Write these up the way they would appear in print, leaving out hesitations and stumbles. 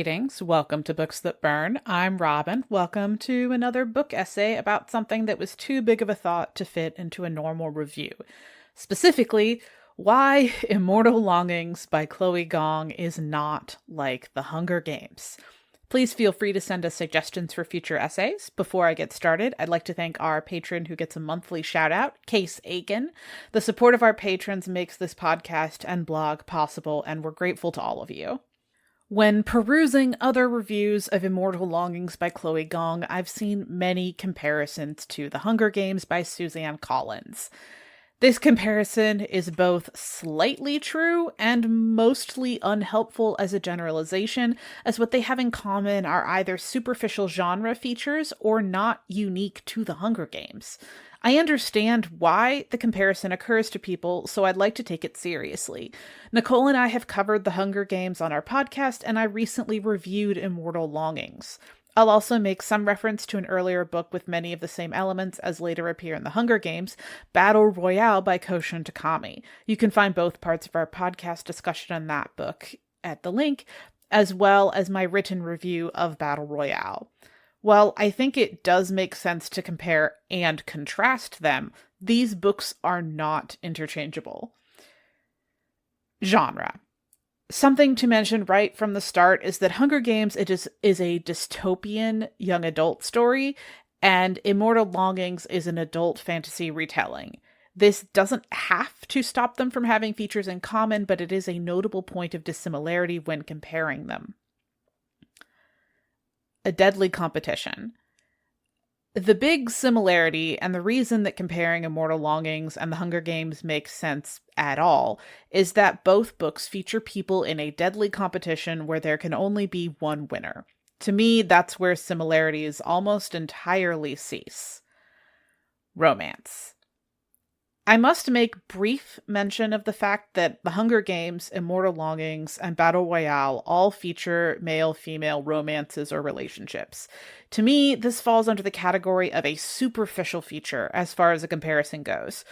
Greetings. Welcome to Books That Burn. I'm Robin. Welcome to another book essay about something that was too big of a thought to fit into a normal review. Specifically, why Immortal Longings by Chloe Gong is not like The Hunger Games. Please feel free to send us suggestions for future essays. Before I get started, I'd like to thank our patron who gets a monthly shout out, Aiken. The support of our patrons makes this podcast and blog possible, and we're grateful to all of you. When perusing other reviews of Immortal Longings by Chloe Gong, I've seen many comparisons to The Hunger Games by Suzanne Collins. This comparison is both slightly true and mostly unhelpful as a generalization, as what they have in common are either superficial genre features or not unique to The Hunger Games. I understand why the comparison occurs to people, so I'd like to take it seriously. Nicole and I have covered The Hunger Games on our podcast, and I recently reviewed Immortal Longings. I'll also make some reference to an earlier book with many of the same elements as later appear in The Hunger Games, Battle Royale by Koshin Takami. You can find both parts of our podcast discussion on that book at the link, as well as my written review of Battle Royale. While I think it does make sense to compare and contrast them, these books are not interchangeable. Genre. Something to mention right from the start is that Hunger Games is a dystopian young adult story, and Immortal Longings is an adult fantasy retelling. This doesn't have to stop them from having features in common, but it is a notable point of dissimilarity when comparing them. A deadly competition. The big similarity, and the reason that comparing Immortal Longings and The Hunger Games makes sense at all, is that both books feature people in a deadly competition where there can only be one winner. To me, that's where similarities almost entirely cease. Romance. I must make brief mention of the fact that The Hunger Games, Immortal Longings, and Battle Royale all feature male-female romances or relationships. To me, this falls under the category of a superficial feature as far as a comparison goes.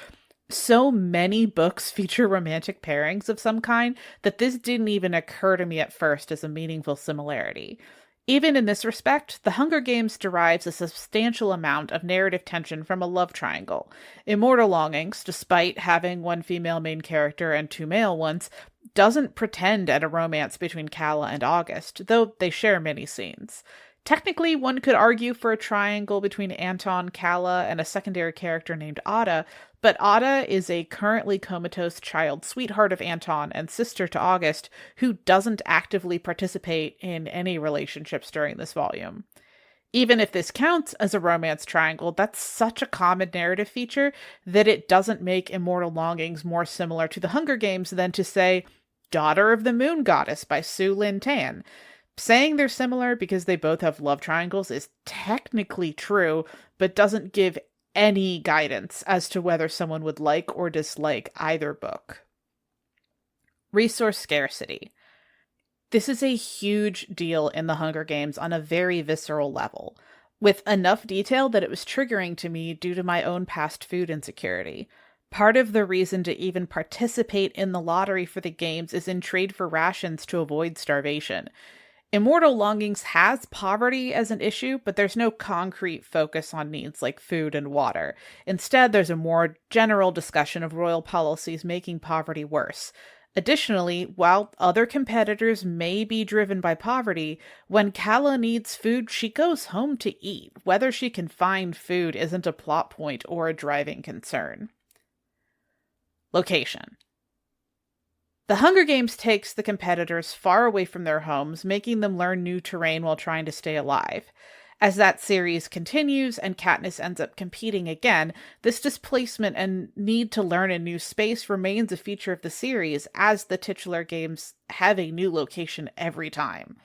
So many books feature romantic pairings of some kind that this didn't even occur to me at first as a meaningful similarity. Even in this respect, The Hunger Games derives a substantial amount of narrative tension from a love triangle. Immortal Longings, despite having one female main character and two male ones, doesn't pretend at a romance between Calla and August, though they share many scenes. Technically, one could argue for a triangle between Anton, Calla, and a secondary character named Ada, but Ada is a currently comatose child sweetheart of Anton and sister to August, who doesn't actively participate in any relationships during this volume. Even if this counts as a romance triangle, that's such a common narrative feature that it doesn't make Immortal Longings more similar to The Hunger Games than to say Daughter of the Moon Goddess by Su Lin Tan. Saying they're similar because they both have love triangles is technically true, but doesn't give any guidance as to whether someone would like or dislike either book. Resource scarcity. This is a huge deal in The Hunger Games on a very visceral level, with enough detail that it was triggering to me due to my own past food insecurity. Part of the reason to even participate in the lottery for the games is in trade for rations to avoid starvation. Immortal Longings has poverty as an issue, but there's no concrete focus on needs like food and water. Instead, there's a more general discussion of royal policies making poverty worse. Additionally, while other competitors may be driven by poverty, when Calla needs food, she goes home to eat. Whether she can find food isn't a plot point or a driving concern. Location. The Hunger Games takes the competitors far away from their homes, making them learn new terrain while trying to stay alive. As that series continues and Katniss ends up competing again, this displacement and need to learn a new space remains a feature of the series, as the titular games have a new location every time.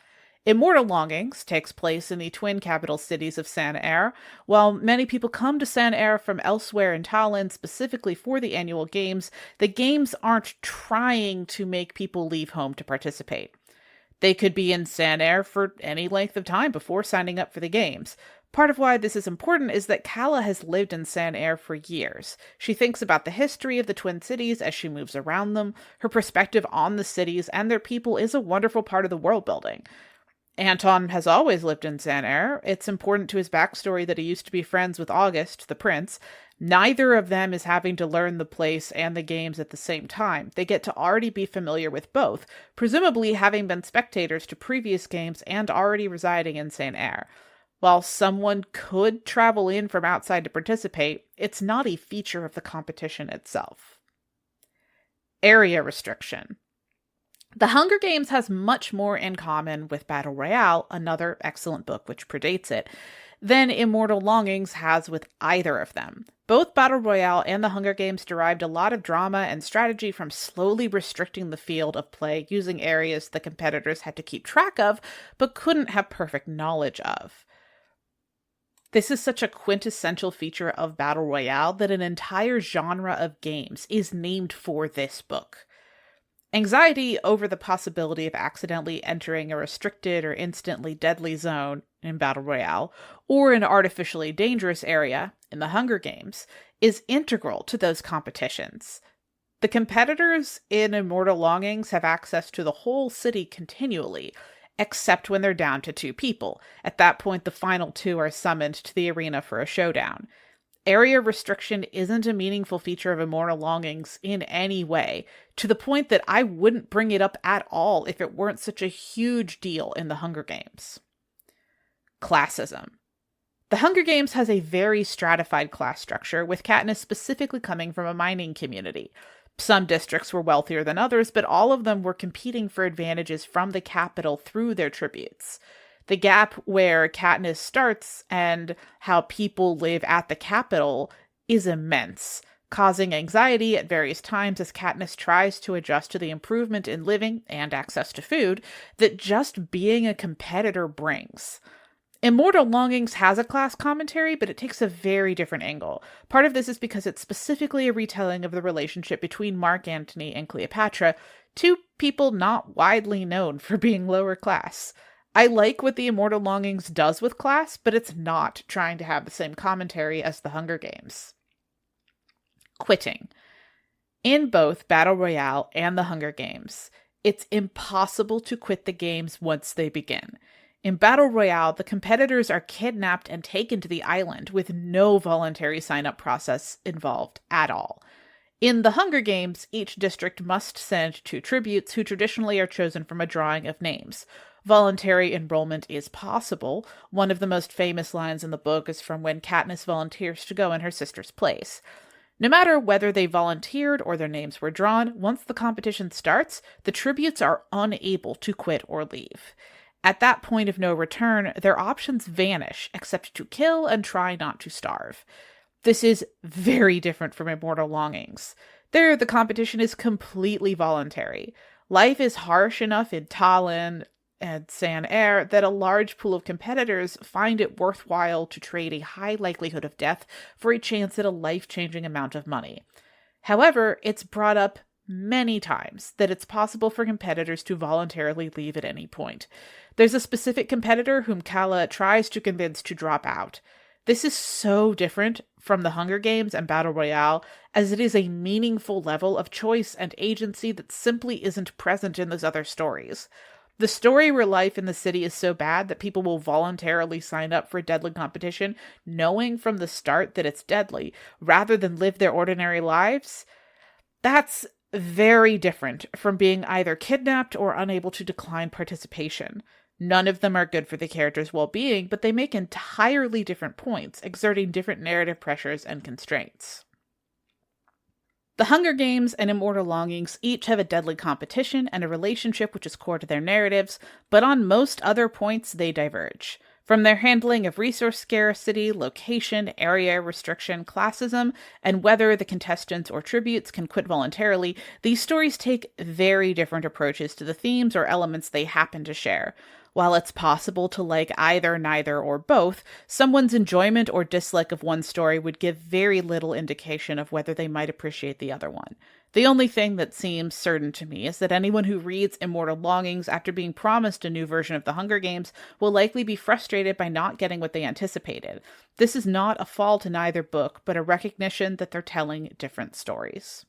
Immortal Longings takes place in the twin capital cities of San-Air. While many people come to San-Air from elsewhere in Tallinn specifically for the annual games, the games aren't trying to make people leave home to participate. They could be in San-Air for any length of time before signing up for the games. Part of why this is important is that Calla has lived in San-Air for years. She thinks about the history of the Twin Cities as she moves around them. Her perspective on the cities and their people is a wonderful part of the world building. Anton has always lived in San Air. It's important to his backstory that he used to be friends with August, the prince. Neither of them is having to learn the place and the games at the same time. They get to already be familiar with both, presumably having been spectators to previous games and already residing in San Air. While someone could travel in from outside to participate, it's not a feature of the competition itself. Area restriction. The Hunger Games has much more in common with Battle Royale, another excellent book which predates it, than Immortal Longings has with either of them. Both Battle Royale and the Hunger Games derived a lot of drama and strategy from slowly restricting the field of play using areas the competitors had to keep track of, but couldn't have perfect knowledge of. This is such a quintessential feature of Battle Royale that an entire genre of games is named for this book. Anxiety over the possibility of accidentally entering a restricted or instantly deadly zone in Battle Royale, or an artificially dangerous area in the Hunger Games, is integral to those competitions. The competitors in Immortal Longings have access to the whole city continually, except when they're down to 2 people. At that point, the final 2 are summoned to the arena for a showdown. Area restriction isn't a meaningful feature of Immortal Longings in any way, to the point that I wouldn't bring it up at all if it weren't such a huge deal in the Hunger Games. Classism. The Hunger Games has a very stratified class structure, with Katniss specifically coming from a mining community. Some districts were wealthier than others, but all of them were competing for advantages from the capital through their tributes. The gap where Katniss starts and how people live at the capital is immense, causing anxiety at various times as Katniss tries to adjust to the improvement in living and access to food that just being a competitor brings. Immortal Longings has a class commentary, but it takes a very different angle. Part of this is because it's specifically a retelling of the relationship between Mark Antony and Cleopatra, 2 people not widely known for being lower class. I like what the Immortal Longings does with class, but it's not trying to have the same commentary as the Hunger Games. Quitting. In both Battle Royale and the Hunger Games, it's impossible to quit the games once they begin. In Battle Royale, the competitors are kidnapped and taken to the island with no voluntary sign-up process involved at all. In the Hunger Games, each district must send 2 tributes who traditionally are chosen from a drawing of names. Voluntary enrollment is possible. One of the most famous lines in the book is from when Katniss volunteers to go in her sister's place. No matter whether they volunteered or their names were drawn, once the competition starts, the tributes are unable to quit or leave. At that point of no return, their options vanish, except to kill and try not to starve. This is very different from Immortal Longings. There, the competition is completely voluntary. Life is harsh enough in Tallinn and San Air that a large pool of competitors find it worthwhile to trade a high likelihood of death for a chance at a life-changing amount of money. However, it's brought up many times that it's possible for competitors to voluntarily leave at any point. There's a specific competitor whom Kala tries to convince to drop out. This is so different from the Hunger Games and Battle Royale, as it is a meaningful level of choice and agency that simply isn't present in those other stories. The story where life in the city is so bad that people will voluntarily sign up for a deadly competition, knowing from the start that it's deadly, rather than live their ordinary lives, that's very different from being either kidnapped or unable to decline participation. None of them are good for the character's well-being, but they make entirely different points, exerting different narrative pressures and constraints. The Hunger Games and Immortal Longings each have a deadly competition and a relationship which is core to their narratives, but on most other points they diverge. From their handling of resource scarcity, location, area restriction, classism, and whether the contestants or tributes can quit voluntarily, these stories take very different approaches to the themes or elements they happen to share. While it's possible to like either, neither, or both, someone's enjoyment or dislike of one story would give very little indication of whether they might appreciate the other one. The only thing that seems certain to me is that anyone who reads Immortal Longings after being promised a new version of the Hunger Games will likely be frustrated by not getting what they anticipated. This is not a fault in either book, but a recognition that they're telling different stories.